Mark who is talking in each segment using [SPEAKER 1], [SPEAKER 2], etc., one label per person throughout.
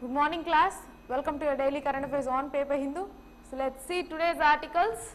[SPEAKER 1] Good morning class, welcome to your daily current affairs on paper Hindu. So let's see today's articles.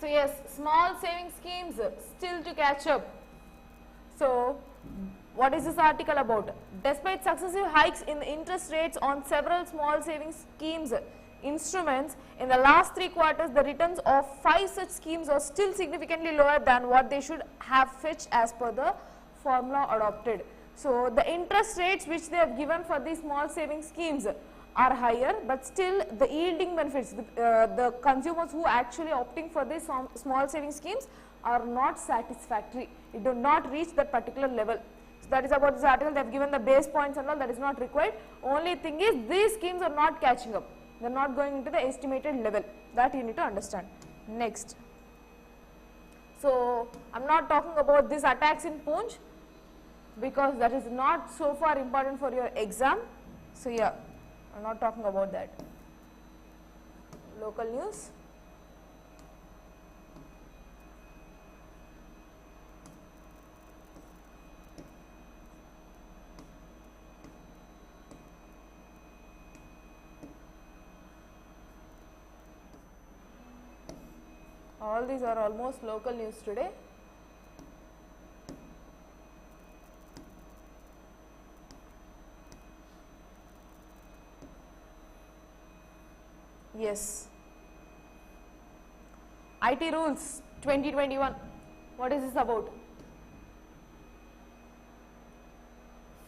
[SPEAKER 1] So yes, small saving schemes still to catch up. So what is this article about? Despite successive hikes in the interest rates on several small savings schemes instruments, in the last 3 quarters the returns of 5 such schemes are still significantly lower than what they should have fetched as per the formula adopted. So the interest rates which they have given for these small saving schemes are higher, but still the yielding benefits, the consumers who actually opting for these small saving schemes are not satisfactory. It do not reach that particular level. So that is about this article. They have given the base points and all, that is not required. Only thing is these schemes are not catching up. They are not going into the estimated level. That you need to understand. Next. So I am not talking about these attacks in Poonch, because that is not so far important for your exam. So yeah, I am not talking about that. Local news. All these are almost local news today. Yes. IT rules 2021. What is this about?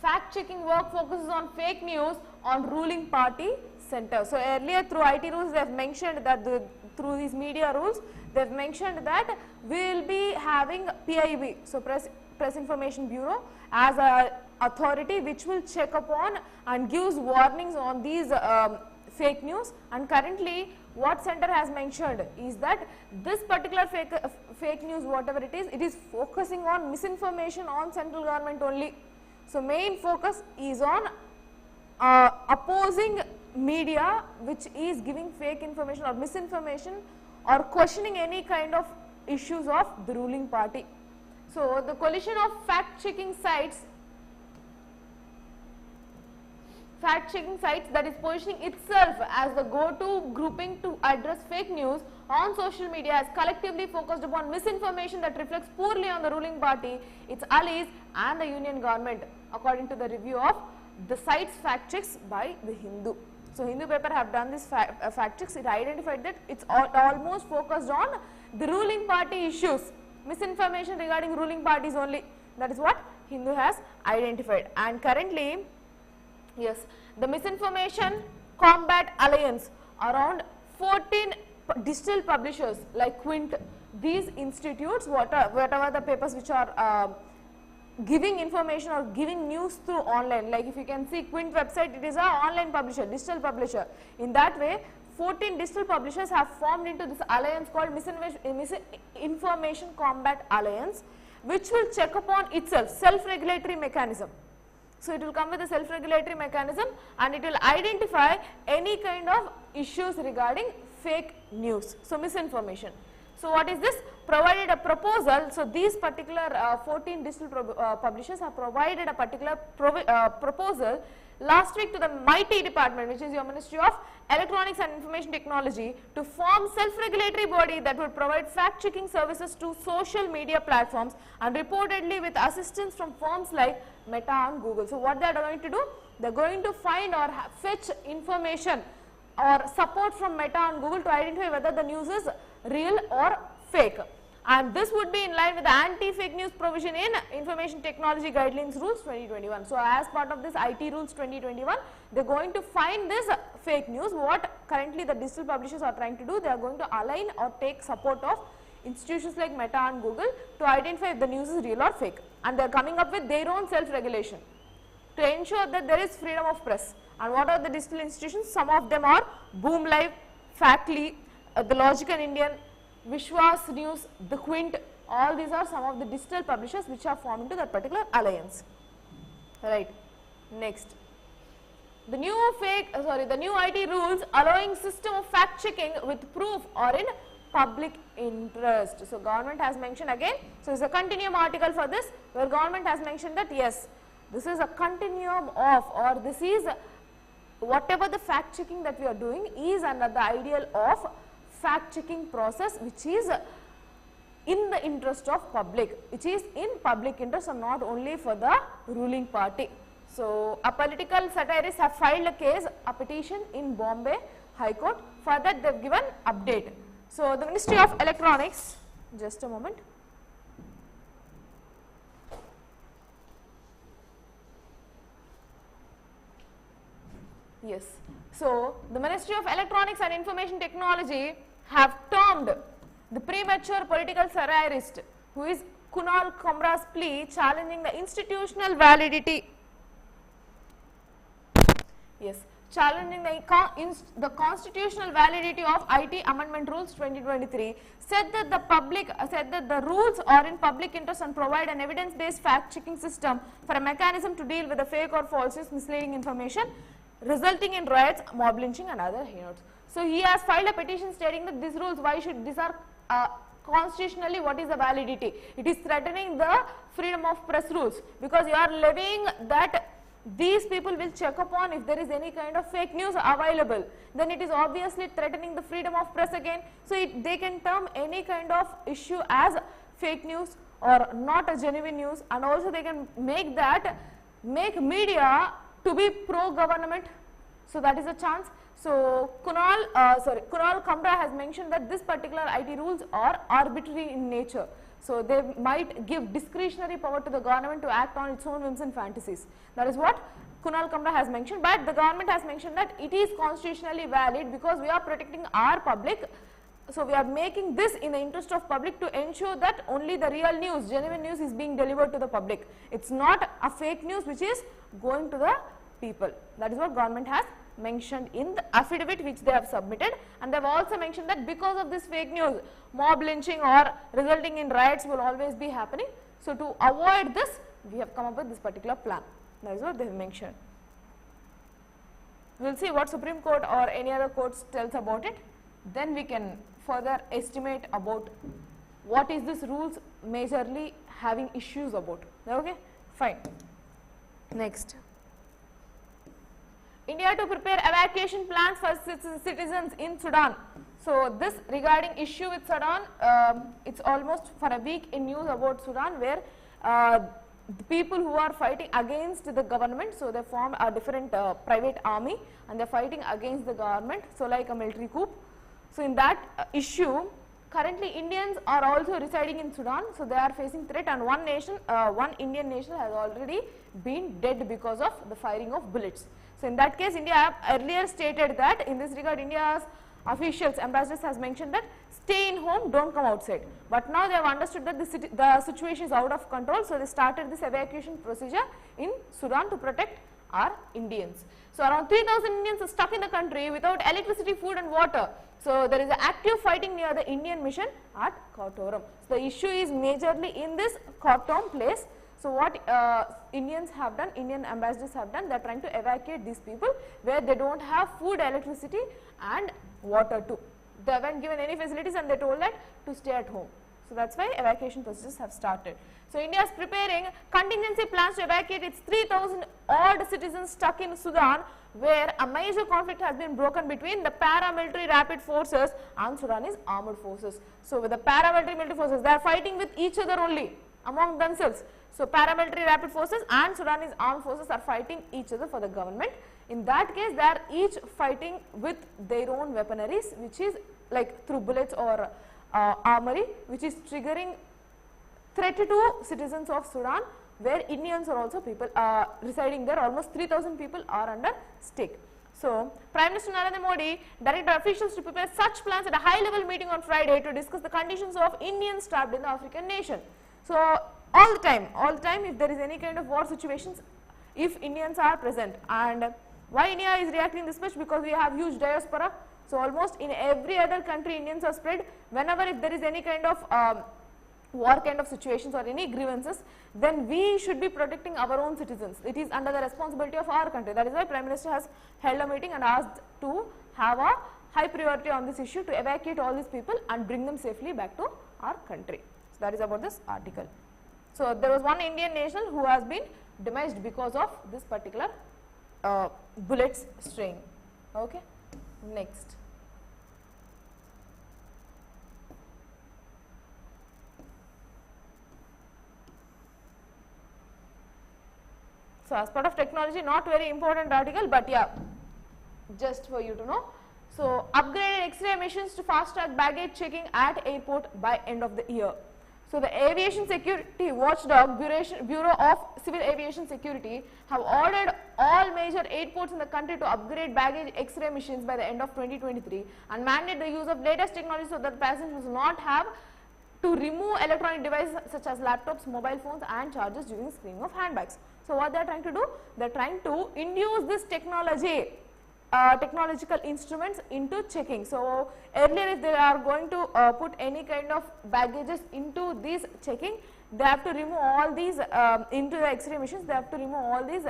[SPEAKER 1] Fact checking work focuses on fake news on ruling party center. So earlier through IT rules they have mentioned that through these media rules they have mentioned that we will be having PIB, so Press Information Bureau, as a authority which will check upon and gives warnings on these fake news. And currently what center has mentioned is that this particular fake news, whatever it is focusing on misinformation on central government only. So main focus is on opposing media which is giving fake information or misinformation or questioning any kind of issues of the ruling party. So the coalition of fact checking sites that is positioning itself as the go-to grouping to address fake news on social media has collectively focused upon misinformation that reflects poorly on the ruling party, its allies and the union government, according to the review of the site's fact checks by the Hindu. So Hindu paper have done this fact checks. It identified that it's almost focused on the ruling party issues, misinformation regarding ruling parties only. That is what Hindu has identified. And currently, yes, the Misinformation Combat Alliance, around 14 digital publishers like Quint, these institutes, whatever the papers which are giving information or giving news through online, like if you can see Quint website, it is an online publisher, digital publisher. In that way 14 digital publishers have formed into this alliance called Misinformation Combat Alliance, which will check upon itself, self-regulatory mechanism. So it will come with a self-regulatory mechanism and it will identify any kind of issues regarding fake news, so misinformation. So what is this? Provided a proposal. So these particular 14 digital publishers have provided a particular proposal last week to the MIT department, which is your Ministry of Electronics and Information Technology, to form self-regulatory body that would provide fact-checking services to social media platforms and reportedly with assistance from firms like Meta and Google. So what they are going to do? They are going to find or fetch information or support from Meta and Google to identify whether the news is real or fake. And this would be in line with the anti-fake news provision in Information Technology Guidelines Rules 2021. So as part of this IT Rules 2021, they are going to find this fake news. What currently the digital publishers are trying to do, they are going to align or take support of institutions like Meta and Google to identify if the news is real or fake. And they are coming up with their own self-regulation to ensure that there is freedom of press. And what are the digital institutions? Some of them are Boom Live, Factly, the Logical Indian, Vishwas News, the Quint. All these are some of the digital publishers which are formed into that particular alliance. Right. Next, the new IT rules allowing system of fact checking with proof or in public interest. So government has mentioned again. So it's a continuum article for this, where government has mentioned that yes, This is a continuum of, or this is whatever the fact checking that we are doing is under the ideal of fact checking process, which is in the interest of public, which is in public interest and not only for the ruling party. So, a political satirists have filed a case, a petition in Bombay High Court. For that they have given update. So, the Ministry of Electronics, just a moment. Yes. So, the Ministry of Electronics and Information Technology have termed the premature political satirist who is Kunal Kamra's plea challenging the institutional validity. Yes, challenging the constitutional validity of IT Amendment Rules 2023, said that the rules are in public interest and provide an evidence-based fact-checking system for a mechanism to deal with the fake or false, misleading information resulting in riots, mob lynching and other heinous. So, he has filed a petition stating that these rules, these are constitutionally, what is the validity? It is threatening the freedom of press rules, because you are levying that these people will check upon if there is any kind of fake news available, then it is obviously threatening the freedom of press again. So, they can term any kind of issue as fake news or not a genuine news, and also they can make media to be pro-government. So, that is a chance. So, Kunal Kamra has mentioned that this particular IT rules are arbitrary in nature. So, they might give discretionary power to the government to act on its own whims and fantasies. That is what Kunal Kamra has mentioned, but the government has mentioned that it is constitutionally valid because we are protecting our public. So, we are making this in the interest of public to ensure that only the real news, genuine news is being delivered to the public. It is not a fake news which is going to the people. That is what government has mentioned in the affidavit which they have submitted, and they have also mentioned that because of this fake news, mob lynching or resulting in riots will always be happening. So, to avoid this, we have come up with this particular plan. That is what they have mentioned. We will see what Supreme Court or any other courts tells about it. Then we can further estimate about what is this rules majorly having issues about. Okay, fine. Next. India to prepare evacuation plans for citizens in Sudan. So, this regarding issue with Sudan, it is almost for a week in news about Sudan, where the people who are fighting against the government, so they form a different private army and they are fighting against the government, so like a military coup. So, in that issue, currently Indians are also residing in Sudan, so they are facing threat, and one Indian national has already been dead because of the firing of bullets. So, in that case, India earlier stated that in this regard, India's officials, ambassadors has mentioned that stay in home, don't come outside. But now they have understood that the situation is out of control, so they started this evacuation procedure in Sudan to protect our Indians. So, around 3,000 Indians are stuck in the country without electricity, food and water. So, there is an active fighting near the Indian mission at Khartoum. So, the issue is majorly in this Khartoum place. So, what Indians have done, Indian ambassadors have done, they are trying to evacuate these people where they do not have food, electricity and water too. They haven't given any facilities and they told that to stay at home. So, that is why evacuation processes have started. So, India is preparing contingency plans to evacuate its 3,000 odd citizens stuck in Sudan, where a major conflict has been broken between the paramilitary rapid forces and Sudanese armed forces. So, with the paramilitary military forces, they are fighting with each other only among themselves. So, paramilitary rapid forces and Sudanese armed forces are fighting each other for the government. In that case, they are each fighting with their own weaponaries, which is like through bullets or armory, which is triggering threat to citizens of Sudan, where Indians are also people residing there. Almost 3,000 people are under stake. So, Prime Minister Narendra Modi directed officials to prepare such plans at a high-level meeting on Friday to discuss the conditions of Indians trapped in the African nation. So, all the time if there is any kind of war situations, if Indians are present, and why India is reacting this much, because we have huge diaspora. So, almost in every other country Indians are spread. Whenever if there is any kind of war kind of situations or any grievances, then we should be protecting our own citizens. It is under the responsibility of our country. That is why Prime Minister has held a meeting and asked to have a high priority on this issue to evacuate all these people and bring them safely back to our country. So, that is about this article. So there was one Indian national who has been demised because of this particular bullets strain. Okay. Next. So as part of technology, not very important article, but yeah, just for you to know. So upgraded X-ray machines to fast-track baggage checking at airport by end of the year. So the Aviation Security Watchdog Bureau of Civil Aviation Security have ordered all major airports in the country to upgrade baggage X-ray machines by the end of 2023 and mandate the use of latest technology so that passengers do not have to remove electronic devices such as laptops, mobile phones and chargers during screening of handbags. So what they are trying to do? They are trying to induce this technology, technological instruments into checking. So earlier if they are going to put any kind of baggages into these checking, they have to remove all these into the X-ray machines, they have to remove all these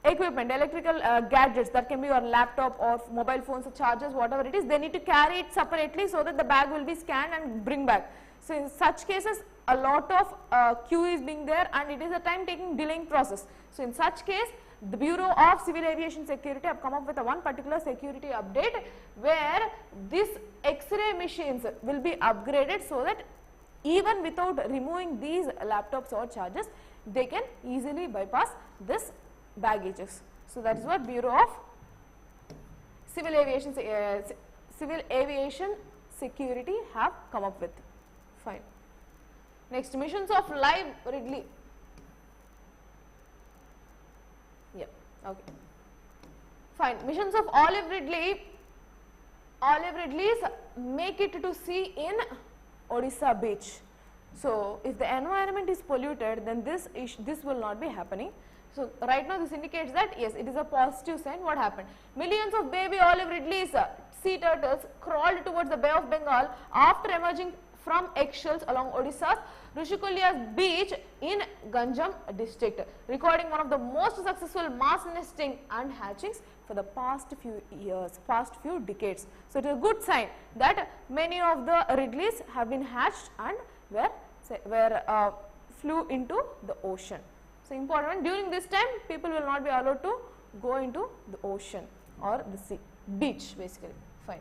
[SPEAKER 1] equipment, electrical gadgets, that can be your laptop or mobile phones or chargers, whatever it is, they need to carry it separately so that the bag will be scanned and bring back. So in such cases a lot of queue is being there and it is a time taking delaying process. So in such case the Bureau of Civil Aviation Security have come up with a one particular security update where these X-ray machines will be upgraded so that even without removing these laptops or chargers, they can easily bypass this baggages. So that is what Bureau of Civil Aviation Security have come up with. Fine. Next, missions of live Ridley. Yeah, okay. Fine. Missions of Olive Ridley's make it to sea in Odisha beach. So if the environment is polluted, then this will not be happening. So right now this indicates that yes, it is a positive sign. What happened? Millions of baby Olive Ridley's sea turtles crawled towards the Bay of Bengal after emerging from eggshells along Odisha's Rishikulia's beach in Ganjam district, recording one of the most successful mass nesting and hatchings for the past few decades. So it is a good sign that many of the Ridleys have been hatched and flew into the ocean. So important, during this time people will not be allowed to go into the ocean or the sea, beach basically. Fine.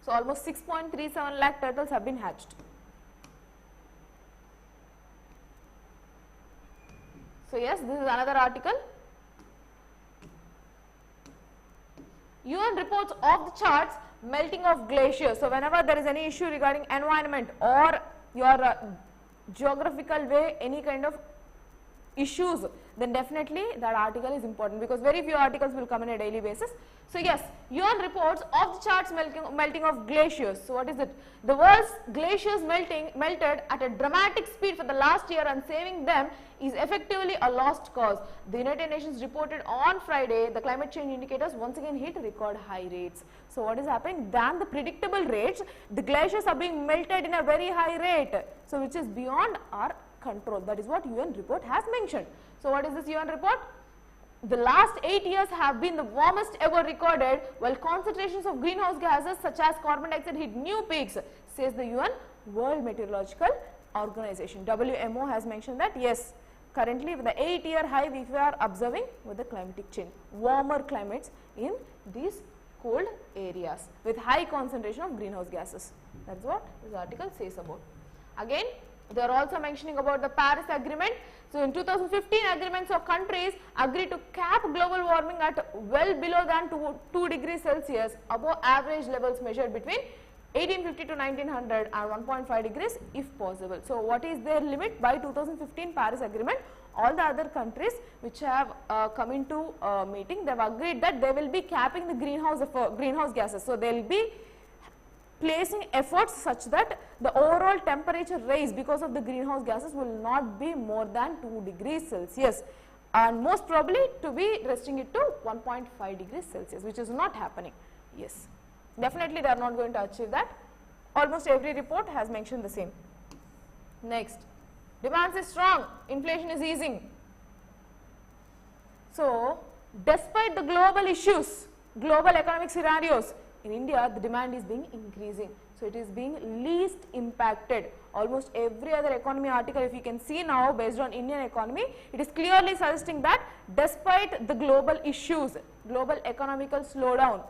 [SPEAKER 1] So almost 6.37 lakh turtles have been hatched. So yes, this is another article. UN reports off the charts melting of glaciers. So whenever there is any issue regarding environment or your geographical way, any kind of issues, then definitely that article is important because very few articles will come on a daily basis. So yes, UN reports off the charts melting of glaciers. So what is it? The world's glaciers melted at a dramatic speed for the last year, and saving them is effectively a lost cause. The United Nations reported on Friday the climate change indicators once again hit record high rates. So what is happening? Than the predictable rates, the glaciers are being melted in a very high rate, so which is beyond our control. That is what UN report has mentioned. So what is this UN report? The last 8 years have been the warmest ever recorded, while concentrations of greenhouse gases such as carbon dioxide hit new peaks, says the UN World Meteorological Organization. WMO has mentioned that yes, currently with the 8-year high we are observing with the climatic change, warmer climates in these cold areas with high concentration of greenhouse gases. That is what this article says about. Again, they are also mentioning about the Paris Agreement. So in 2015, agreements of countries agreed to cap global warming at well below than 2 degrees Celsius above average levels measured between 1850 to 1900 and 1.5 degrees if possible. So what is their limit? By 2015 Paris Agreement, all the other countries which have come into meeting, they have agreed that they will be capping the greenhouse gases. So they will be placing efforts such that the overall temperature rise because of the greenhouse gases will not be more than 2 degrees Celsius, and most probably to be restricting it to 1.5 degrees Celsius, which is not happening. Yes, definitely they are not going to achieve that. Almost every report has mentioned the same. Next, demand is strong, inflation is easing. So despite the global issues, global economic scenarios, in India the demand is being increasing. So it is being least impacted. Almost every other economy article, if you can see now based on Indian economy, it is clearly suggesting that despite the global issues, global economical slowdown,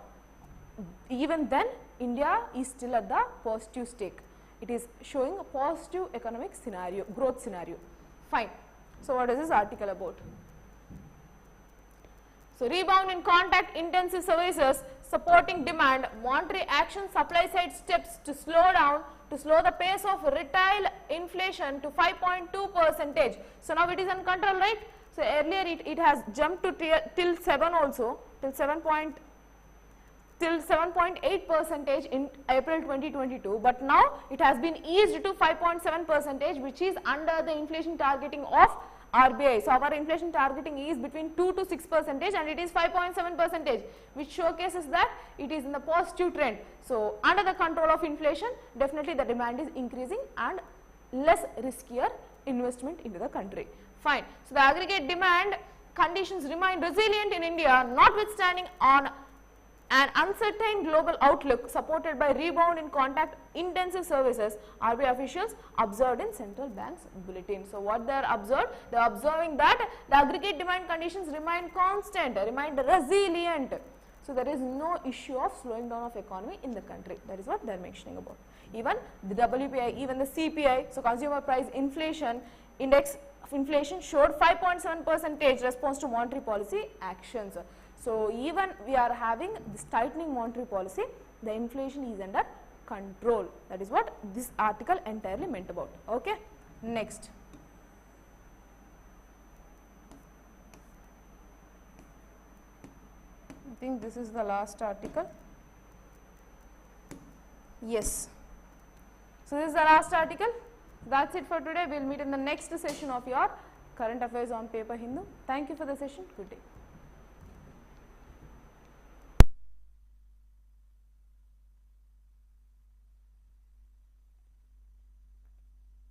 [SPEAKER 1] even then India is still at the positive stake. It is showing a positive economic scenario, growth scenario. Fine. So what is this article about? So rebound in contact intensive services supporting demand, monetary action, supply side steps to slow the pace of retail inflation to 5.2%. So now it is in control, right? So earlier it has jumped to till 7 also, till 7.8% in April 2022, but now it has been eased to 5.7%, which is under the inflation targeting of RBI. So our inflation targeting is between 2 to 6% and it is 5.7%, which showcases that it is in the positive trend. So under the control of inflation, definitely the demand is increasing and less riskier investment into the country. Fine. So the aggregate demand conditions remain resilient in India, notwithstanding on an uncertain global outlook supported by rebound in contact intensive services, RBI officials observed in central bank's bulletin. So what they are observed? They are observing that the aggregate demand conditions remain constant, remain resilient. So there is no issue of slowing down of economy in the country. That is what they are mentioning about. Even the WPI, even the CPI, so consumer price inflation index of inflation showed 5.7% response to monetary policy actions. So even we are having this tightening monetary policy, the inflation is under control. That is what this article entirely meant about. Okay. Next. I think this is the last article. Yes. So this is the last article. That's it for today. We will meet in the next session of your current affairs on paper Hindu. Thank you for the session. Good day.